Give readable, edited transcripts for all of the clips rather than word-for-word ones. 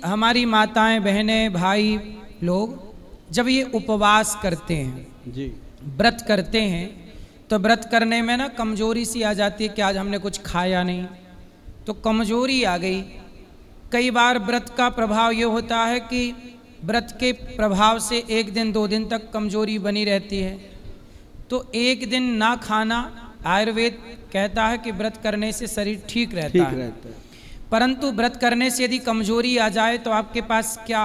हमारी माताएं, बहनें, भाई लोग जब ये उपवास करते हैं जी, व्रत करते हैं तो व्रत करने में ना कमजोरी सी आ जाती है कि आज हमने कुछ खाया नहीं, तो कमजोरी आ गई। कई बार व्रत का प्रभाव ये होता है कि व्रत के प्रभाव से 1 दिन 2 दिन तक कमजोरी बनी रहती है, तो 1 दिन ना खाना, आयुर्वेद कहता है कि व्रत करने से शरीर ठीक रहता है। परंतु व्रत करने से यदि कमजोरी आ जाए तो आपके पास क्या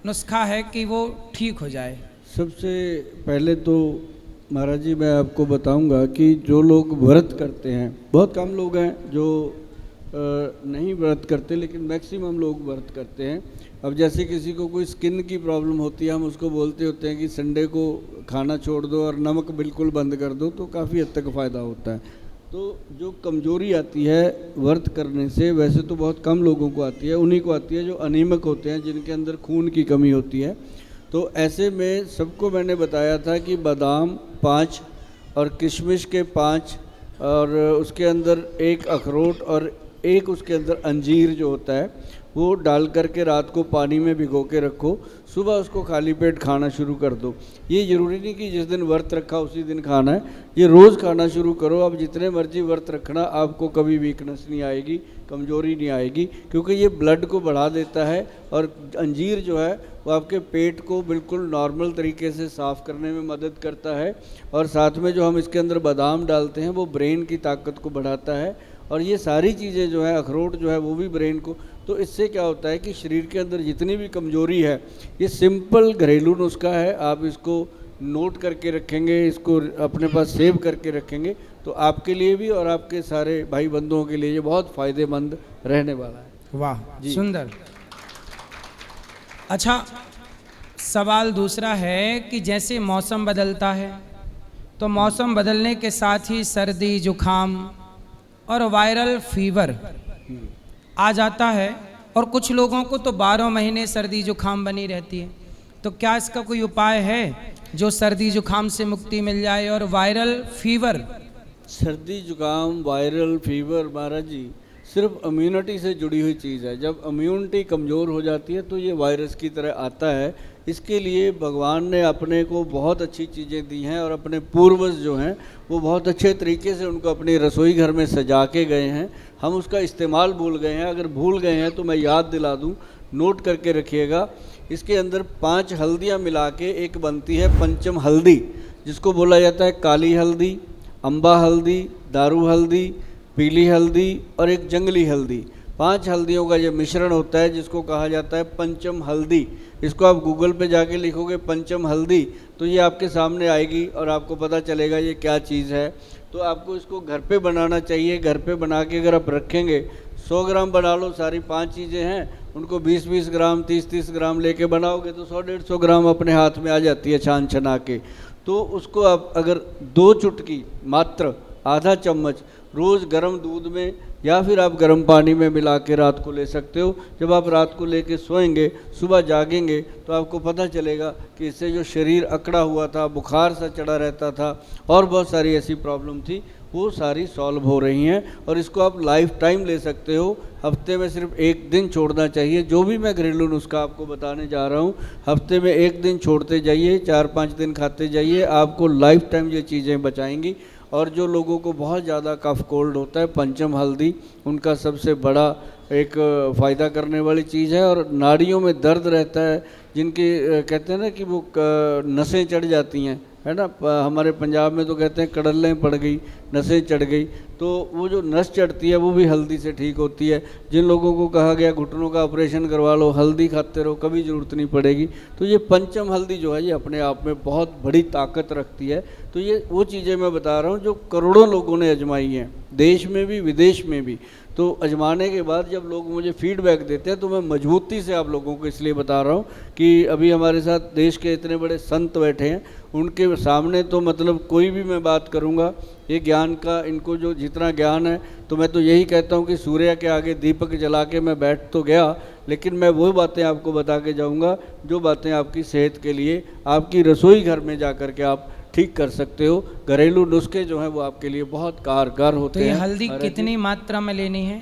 नुस्खा है कि वो ठीक हो जाए? सबसे पहले तो महाराज जी मैं आपको बताऊंगा कि जो लोग व्रत करते हैं, बहुत कम लोग हैं जो नहीं व्रत करते, लेकिन मैक्सिमम लोग व्रत करते हैं। अब जैसे किसी को कोई स्किन की प्रॉब्लम होती है, हम उसको बोलते होते हैं कि संडे को खाना छोड़ दो और नमक बिल्कुल बंद कर दो, तो काफ़ी हद तक फ़ायदा होता है। तो जो कमजोरी आती है व्रत करने से, वैसे तो बहुत कम लोगों को आती है, उन्हीं को आती है जो अनीमिक होते हैं, जिनके अंदर खून की कमी होती है। तो ऐसे में सबको मैंने बताया था कि बादाम 5 और किशमिश के 5 और उसके अंदर 1 अखरोट और 1 उसके अंदर अंजीर जो होता है वो डाल करके रात को पानी में भिगो के रखो, सुबह उसको खाली पेट खाना शुरू कर दो। ये ज़रूरी नहीं कि जिस दिन व्रत रखा उसी दिन खाना है, ये रोज़ खाना शुरू करो। अब जितने मर्जी व्रत रखना, आपको कभी वीकनेस नहीं आएगी, कमज़ोरी नहीं आएगी, क्योंकि ये ब्लड को बढ़ा देता है। और अंजीर जो है वो आपके पेट को बिल्कुल नॉर्मल तरीके से साफ़ करने में मदद करता है। और साथ में जो हम इसके अंदर बादाम डालते हैं वो ब्रेन की ताकत को बढ़ाता है। और ये सारी चीज़ें जो है, अखरोट जो है वो भी ब्रेन को, तो इससे क्या होता है कि शरीर के अंदर जितनी भी कमज़ोरी है, ये सिंपल घरेलू नुस्खा है। आप इसको नोट करके रखेंगे, इसको अपने पास सेव करके रखेंगे, तो आपके लिए भी और आपके सारे भाई बंधुओं के लिए ये बहुत फ़ायदेमंद रहने वाला है। वाह, सुंदर। अच्छा, सवाल दूसरा है कि जैसे मौसम बदलता है तो मौसम बदलने के साथ ही सर्दी, जुखाम और वायरल फीवर आ जाता है, और कुछ लोगों को तो 12 महीने सर्दी जुखाम बनी रहती है। तो क्या इसका कोई उपाय है जो सर्दी जुखाम से मुक्ति मिल जाए? और वायरल फीवर, सर्दी जुकाम, वायरल फीवर महाराज जी सिर्फ इम्यूनिटी से जुड़ी हुई चीज़ है। जब इम्यूनिटी कमज़ोर हो जाती है तो ये वायरस की तरह आता है। इसके लिए भगवान ने अपने को बहुत अच्छी चीज़ें दी हैं, और अपने पूर्वज जो हैं वो बहुत अच्छे तरीके से उनको अपने रसोई घर में सजा के गए हैं। हम उसका इस्तेमाल भूल गए हैं। अगर भूल गए हैं तो मैं याद दिला दूं, नोट करके रखिएगा। इसके अंदर 5 हल्दियाँ मिला के एक बनती है पंचम हल्दी, जिसको बोला जाता है काली हल्दी, अम्बा हल्दी, दारू हल्दी, पीली हल्दी और एक जंगली हल्दी। 5 हल्दियों का ये मिश्रण होता है जिसको कहा जाता है पंचम हल्दी। इसको आप गूगल पे जाके लिखोगे पंचम हल्दी तो ये आपके सामने आएगी और आपको पता चलेगा ये क्या चीज़ है। तो आपको इसको घर पे बनाना चाहिए। घर पे बना के अगर आप रखेंगे, 100 ग्राम बना लो, सारी 5 चीज़ें हैं, उनको 20-20 ग्राम, 30-30 ग्राम लेके बनाओगे तो 100-150 ग्राम अपने हाथ में आ जाती है छान छना के। तो उसको आप अगर 2 चुटकी मात्र, आधा चम्मच रोज़ गर्म दूध में या फिर आप गर्म पानी में मिला के रात को ले सकते हो। जब आप रात को लेके सोएंगे, सुबह जागेंगे तो आपको पता चलेगा कि इससे जो शरीर अकड़ा हुआ था, बुखार सा चढ़ा रहता था और बहुत सारी ऐसी प्रॉब्लम थी, वो सारी सॉल्व हो रही हैं। और इसको आप लाइफ टाइम ले सकते हो। हफ्ते में सिर्फ 1 दिन छोड़ना चाहिए। जो भी मैं घरेलू नुस्खा आपको बताने जा रहा हूँ, हफ्ते में 1 दिन छोड़ते जाइए, 4-5 दिन खाते जाइए, आपको लाइफ टाइम ये चीज़ें बचाएंगी। और जो लोगों को बहुत ज़्यादा कफ कोल्ड होता है, पंचम हल्दी उनका सबसे बड़ा एक फ़ायदा करने वाली चीज़ है। और नाड़ियों में दर्द रहता है, जिनके कहते हैं ना कि वो नसें चढ़ जाती हैं, है ना, हमारे पंजाब में तो कहते हैं कड़ल्लें पड़ गई, नसें चढ़ गई, तो वो जो नस चढ़ती है वो भी हल्दी से ठीक होती है। जिन लोगों को कहा गया घुटनों का ऑपरेशन करवा लो, हल्दी खाते रहो, कभी ज़रूरत नहीं पड़ेगी। तो ये पंचम हल्दी जो है ये अपने आप में बहुत बड़ी ताकत रखती है। तो ये वो चीज़ें मैं बता रहा हूँ जो करोड़ों लोगों ने आजमाई हैं, देश में भी विदेश में भी। तो आजमाने के बाद जब लोग मुझे फीडबैक देते हैं तो मैं मजबूती से आप लोगों को इसलिए बता रहा हूँ कि अभी हमारे साथ देश के इतने बड़े संत बैठे हैं, उनके सामने तो मतलब कोई भी मैं बात करूँगा ये ज्ञान का, इनको जो जितना ज्ञान है, तो मैं तो यही कहता हूँ कि सूर्य के आगे दीपक जला के मैं बैठ तो गया, लेकिन मैं वो बातें आपको बता के जाऊँगा जो बातें आपकी सेहत के लिए, आपकी रसोई घर में जा कर के आप ठीक कर सकते हो। घरेलू नुस्खे जो हैं वो आपके लिए बहुत कारगर होते हैं। तो ये हल्दी कितनी मात्रा में लेनी है?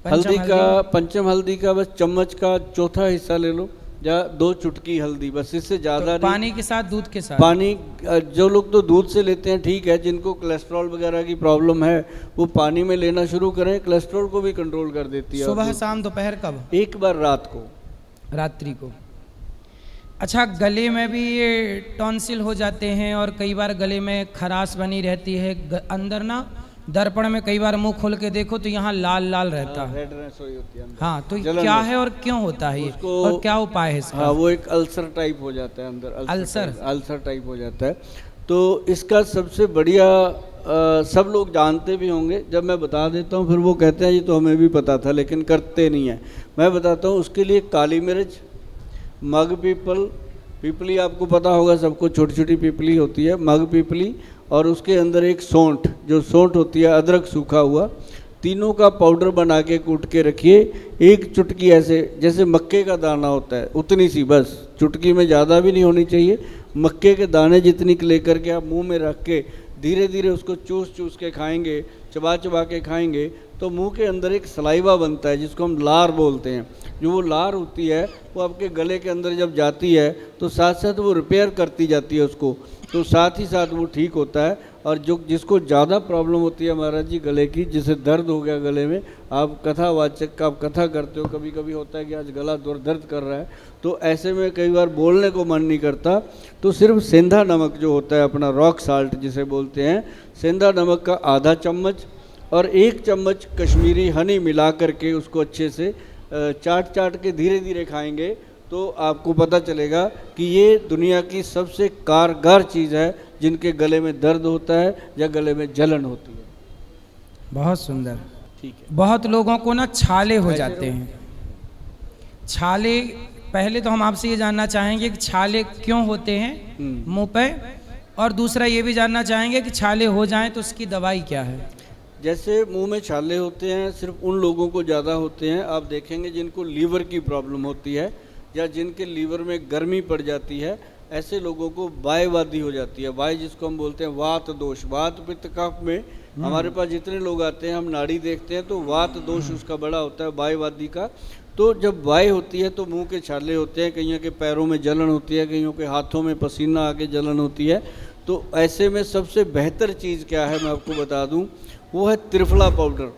हल्दी का, पंचम हल्दी का बस चम्मच का चौथा हिस्सा ले लो, या 2 चुटकी हल्दी, बस इससे ज़्यादा तो पानी के साथ, दूध के साथ? पानी, जो लोग तो दूध से लेते हैं ठीक है, जिनको कोलेस्ट्रॉल वगैरह की प्रॉब्लम है वो पानी में लेना शुरू करें, कोलेस्ट्रॉल को भी कंट्रोल कर देती है। सुबह, शाम, दोपहर, कब? एक बार रात को, रात्रि को। अच्छा, गले में भी ये टॉन्सिल हो जाते हैं और कई बार गले में खराश बनी रहती है, अंदर ना दर्पण में कई बार मुंह खोल के देखो तो यहाँ लाल लाल रहता है। रेडनेस होती है। हाँ, तो क्या है और क्यों होता है ये, और क्या उपाय है इसका? हाँ, वो एक अल्सर टाइप हो जाता है अंदर, अल्सर टाइप हो जाता है। तो इसका सबसे बढ़िया, सब लोग जानते भी होंगे, जब मैं बता देता हूँ फिर वो कहते हैं ये तो हमें भी पता था लेकिन करते नहीं है। मैं बताता हूँ, उसके लिए काली मिर्च, मग पीपली आपको पता होगा सबको, छोटी छोटी पीपली होती है, मग पीपली, और उसके अंदर एक सौंठ, जो सौंठ होती है, अदरक सूखा हुआ, तीनों का पाउडर बना के कूट के रखिए। एक चुटकी ऐसे जैसे मक्के का दाना होता है उतनी सी, बस चुटकी में ज़्यादा भी नहीं होनी चाहिए, मक्के के दाने जितनी लेकर के आप मुंह में रख के धीरे धीरे उसको चूस के खाएंगे, चबा के खाएंगे, तो मुंह के अंदर एक सलाइवा बनता है जिसको हम लार बोलते हैं। जो वो लार होती है वो आपके गले के अंदर जब जाती है तो साथ साथ वो रिपेयर करती जाती है उसको, तो साथ ही साथ वो ठीक होता है। और जो जिसको ज़्यादा प्रॉब्लम होती है महाराज जी गले की, जिसे दर्द हो गया गले में, आप कथावाचक का आप कथा करते हो, कभी कभी होता है कि आज गला दर्द कर रहा है, तो ऐसे में कई बार बोलने को मन नहीं करता, तो सिर्फ सेंधा नमक जो होता है अपना रॉक साल्ट जिसे बोलते हैं, सेंधा नमक का आधा चम्मच और 1 चम्मच कश्मीरी हनी मिला करके उसको अच्छे से चाट के धीरे धीरे खाएंगे तो आपको पता चलेगा कि ये दुनिया की सबसे कारगर चीज़ है जिनके गले में दर्द होता है या गले में जलन होती है। बहुत सुंदर। ठीक है। बहुत लोगों को ना छाले हो जाते हैं। छाले, पहले तो हम आपसे ये जानना चाहेंगे कि छाले क्यों होते हैं मुंह पे, और दूसरा ये भी जानना चाहेंगे कि छाले हो जाएं तो उसकी दवाई क्या है। जैसे मुंह में छाले होते हैं सिर्फ उन लोगों को ज़्यादा होते हैं, आप देखेंगे जिनको लीवर की प्रॉब्लम होती है या जिनके लीवर में गर्मी पड़ जाती है, ऐसे लोगों को वायवादी हो जाती है। वाय जिसको हम बोलते हैं वात दोष, वात पित्त कफ में हमारे पास जितने लोग आते हैं हम नाड़ी देखते हैं तो वात दोष उसका बड़ा होता है, वायवादी का। तो जब वाय होती है तो मुंह के छाले होते हैं, कईयों के पैरों में जलन होती है, कईयों के हाथों में पसीना आके जलन होती है। तो ऐसे में सबसे बेहतर चीज़ क्या है मैं आपको बता दूं, वो है त्रिफला पाउडर।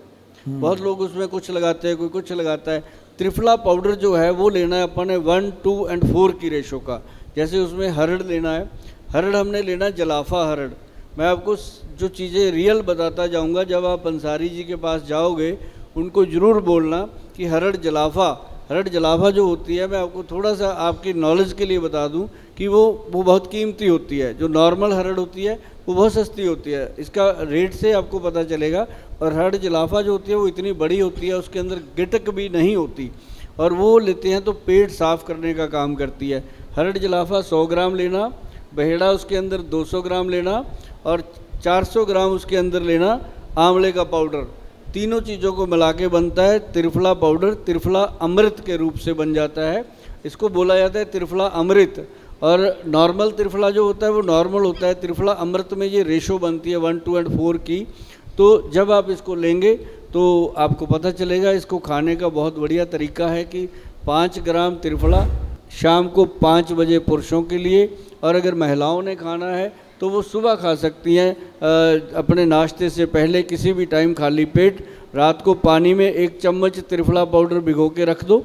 बहुत लोग उसमें कुछ लगाते हैं, कोई कुछ लगाता है। त्रिफला पाउडर जो है वो लेना है अपन ने 1, 2 और 4 की रेशो का। जैसे उसमें हरड़ लेना है, हरड़ हमने लेना जलाफा हरड़। मैं आपको जो चीज़ें रियल बताता जाऊंगा, जब आप अंसारी जी के पास जाओगे उनको ज़रूर बोलना कि हरड़ जलाफा जो होती है, मैं आपको थोड़ा सा आपकी नॉलेज के लिए बता दूं कि वो बहुत कीमती होती है। जो नॉर्मल हरड़ होती है वो बहुत सस्ती होती है, इसका रेट से आपको पता चलेगा। और हरड़ जलाफा जो होती है वो इतनी बड़ी होती है, उसके अंदर गिटक भी नहीं होती, और वो लेते हैं तो पेट साफ़ करने का काम करती है। हरड़ जलाफा 100 ग्राम लेना, बहेड़ा उसके अंदर 200 ग्राम लेना, और 400 ग्राम उसके अंदर लेना आंवले का पाउडर। तीनों चीज़ों को मिला के बनता है त्रिफला पाउडर। त्रिफला अमृत के रूप से बन जाता है, इसको बोला जाता है त्रिफला अमृत। और नॉर्मल त्रिफला जो होता है वो नॉर्मल होता है, त्रिफला अमृत में ये रेशो बनती है 1, 2 और 4 की। तो जब आप इसको लेंगे तो आपको पता चलेगा। इसको खाने का बहुत बढ़िया तरीका है कि 5 ग्राम त्रिफला शाम को 5 बजे पुरुषों के लिए, और अगर महिलाओं ने खाना है तो वो सुबह खा सकती हैं अपने नाश्ते से पहले, किसी भी टाइम खाली पेट। रात को पानी में 1 चम्मच त्रिफला पाउडर भिगो के रख दो,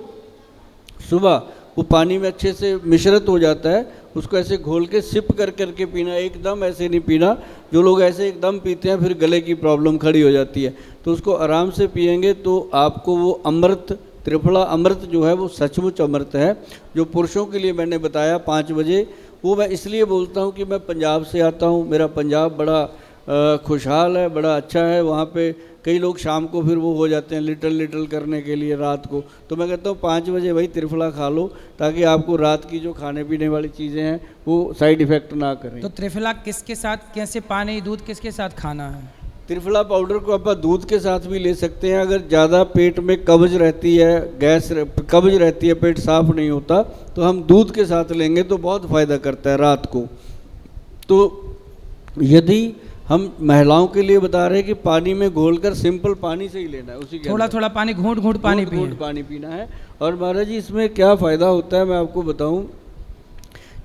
सुबह वो पानी में अच्छे से मिश्रित हो जाता है, उसको ऐसे घोल के सिप करके पीना, एकदम ऐसे नहीं पीना। जो लोग ऐसे एकदम पीते हैं फिर गले की प्रॉब्लम खड़ी हो जाती है, तो उसको आराम से पिएंगे तो आपको वो अमृत, त्रिफला अमृत जो है वो सचमुच अमृत है। जो पुरुषों के लिए मैंने बताया 5 बजे, वो मैं इसलिए बोलता हूँ कि मैं पंजाब से आता हूँ, मेरा पंजाब बड़ा खुशहाल है, बड़ा अच्छा है। वहाँ पे कई लोग शाम को फिर वो हो जाते हैं लिटल करने के लिए रात को, तो मैं कहता हूँ 5 बजे भाई त्रिफला खा लो, ताकि आपको रात की जो खाने पीने वाली चीज़ें हैं वो साइड इफ़ेक्ट ना करें। तो त्रिफला किसके साथ, कैसे पानी दूध किसके साथ खाना है? त्रिफला पाउडर को आप दूध के साथ भी ले सकते हैं। अगर ज़्यादा पेट में कब्ज रहती है, कब्ज रहती है, पेट साफ नहीं होता, तो हम दूध के साथ लेंगे तो बहुत फ़ायदा करता है रात को। तो यदि हम महिलाओं के लिए बता रहे हैं कि पानी में घोलकर सिंपल पानी से ही लेना है, उसी के थोड़ा अंदर थोड़ा पानी घूंट घूंट पानी घूंट-घूंट पिए। पानी पीना है। और महाराज जी इसमें क्या फ़ायदा होता है मैं आपको बताऊं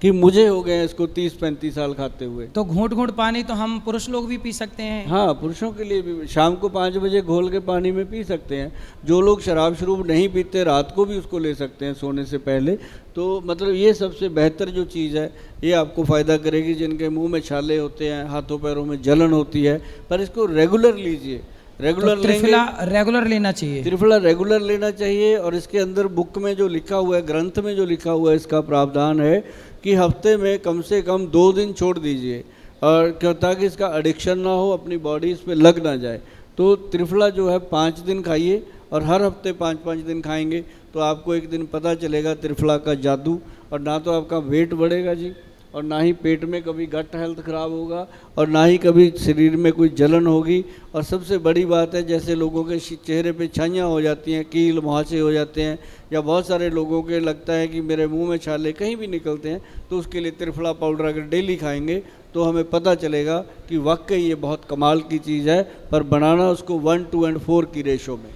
कि मुझे हो गए हैं इसको 30-35 साल खाते हुए। तो घूंट घूंट पानी तो हम पुरुष लोग भी पी सकते हैं। हाँ, पुरुषों के लिए भी शाम को 5 बजे घोल के पानी में पी सकते हैं। जो लोग शराब शरूब नहीं पीते रात को भी उसको ले सकते हैं सोने से पहले। तो मतलब ये सबसे बेहतर जो चीज़ है, ये आपको फ़ायदा करेगी। जिनके मुंह में छाले होते हैं, हाथों पैरों में जलन होती है, पर इसको रेगुलर लीजिए। तो रेगुलर लेंगे, त्रिफला रेगुलर लेना चाहिए। त्रिफला रेगुलर लेना चाहिए। और इसके अंदर बुक में जो लिखा हुआ है, ग्रंथ में जो लिखा हुआ है, इसका प्रावधान है कि हफ्ते में कम से कम 2 दिन छोड़ दीजिए, और क्यों, ताकि इसका एडिक्शन ना हो, अपनी बॉडी इस पे लग ना जाए। तो त्रिफला जो है 5 दिन खाइए, और हर हफ्ते 5-5 दिन खाएंगे तो आपको एक दिन पता चलेगा त्रिफला का जादू। और ना तो आपका वेट बढ़ेगा जी, और ना ही पेट में कभी गट हेल्थ खराब होगा, और ना ही कभी शरीर में कोई जलन होगी। और सबसे बड़ी बात है, जैसे लोगों के चेहरे पे छाइयाँ हो जाती हैं, कील मुहासे हो जाते हैं, या बहुत सारे लोगों के लगता है कि मेरे मुंह में छाले कहीं भी निकलते हैं, तो उसके लिए त्रिफला पाउडर अगर डेली खाएंगे तो हमें पता चलेगा कि वाकई ये बहुत कमाल की चीज़ है। पर बनाना उसको 1, 2 और 4 की रेशो में।